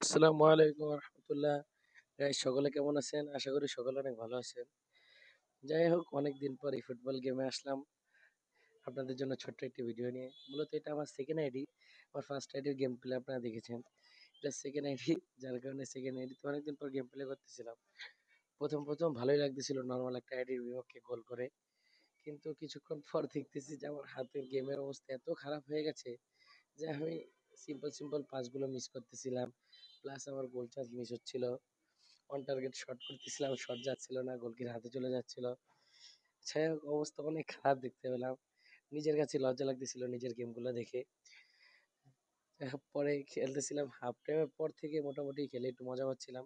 আসসালামু আলাইকুম রহমতুল্লাহ। সকলে কেমন আছেন? আশা করি সকলে অনেক ভালো আছেন। যাই হোক, অনেকদিন পর এই ফুটবল গেমে আসলাম আপনাদের জন্য ছোট্ট একটি ভিডিও নিয়ে। মূলত এটা আমার সেকেন্ড আইডি। আমার ফার্স্ট আইডির গেম প্লে আপনারা দেখেছেন। এটা সেকেন্ড আইডি, যার কারণে সেকেন্ড আইডিতে অনেকদিন পর গেম প্লে করতেছিলাম। প্রথম ভালোই লাগতেছিল নর্মাল একটা আইডির বিপক্ষে গোল করে, কিন্তু কিছুক্ষণ পর দেখতেছি যে আমার হাতের গেমের অবস্থা এত খারাপ হয়ে গেছে যে আমি সিম্পল পাসগুলো মিস করতেছিলাম, প্লাস আমার গোল চান্স মিস হচ্ছিল। অন টার্গেট শট করতেছিলাম, শট যাচ্ছিল না, গোলকির হাতে চলে যাচ্ছিল। যাই হোক, অবস্থা অনেক খারাপ দেখতে পেলাম। নিজের কাছে লজ্জা লাগতেছিল নিজের গেমগুলো দেখে। পরে খেলতেছিলাম, হাফ টাইমের পর থেকে মোটামুটি খেলে একটু মজা পাচ্ছিলাম।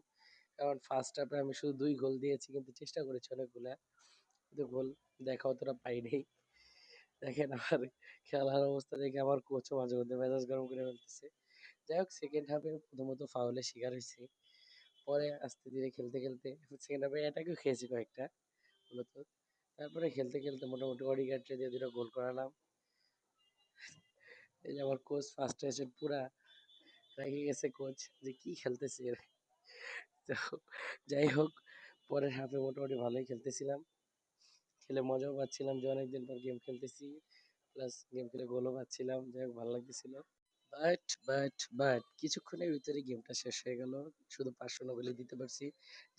কারণ ফার্স্ট হাফে আমি শুধু 2 গোল দিয়েছি, কিন্তু চেষ্টা করেছি অনেকগুলা, কিন্তু গোল দেখা অতটা পাইনি। দেখেন আমার খেলার অবস্থা দেখে আমার কোচও মাঝে মধ্যে মেজাজ গরম করে ফেলতেছে। যাই হোক, সেকেন্ড হাফে প্রথমত ফাউলের শিকার হয়েছি। পরে আস্তে ধীরে খেলতে সেকেন্ড হাফে অ্যাটাকও খেয়েছি কয়েকটা মূলত। তারপরে খেলতে মোটামুটি অডিগার্ডকে দিয়ে 2টা গোল করালাম। এই যে আমার কোচ ফ্রাস্ট্রেশন পুরা রেগে গেছে কোচ, যে কি খেলতেছে এরা। তো যাই হোক, পরের হাফে মোটামুটি ভালোই খেলতেছিলাম, খেলে মজাও পাচ্ছিলাম যে অনেকদিন পর গেম খেলতেছি, প্লাস গেম খেলে গোলও পাচ্ছিলাম। যাই হোক, ভালো লাগতেছিল। বাট কিছুক্ষণের ভিতরে গেমটা শেষ হয়ে গেল। শুধু 5 শূন্য গোলে দিতে পারছি।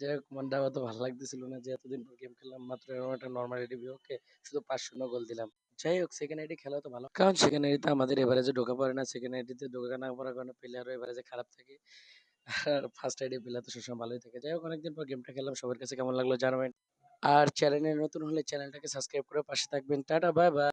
যাই হোক, মনটা অত ভালো লাগতেছিল না যে এতদিন পর গেম খেললাম, মাত্র এরকম একটা নর্মাল আইডি বিপক্ষে শুধু 5-0 গোল দিলাম। যাই হোক, সেকেন্ড আইডি খেলা তো ভালো, কারণ সেকেন্ড আইডিতে আমাদের এভারেজে ঢোকা পড়ে না। সেকেন্ড আইডিতে ঢোকা না পড়ার কারণে প্লেয়ারও এভারেজে খারাপ থাকে, আর ফার্স্ট আইডি প্লেয়ার তো সবসময় ভালোই থাকে। যাই হোক, অনেকদিন পর গেমটা খেললাম, সবার কাছে কেমন লাগলো জানাবেন। আর চ্যানেলে নতুন হলে চ্যানেলটাকে সাবস্ক্রাইব করে পাশে থাকবেন। Tata, bye bye.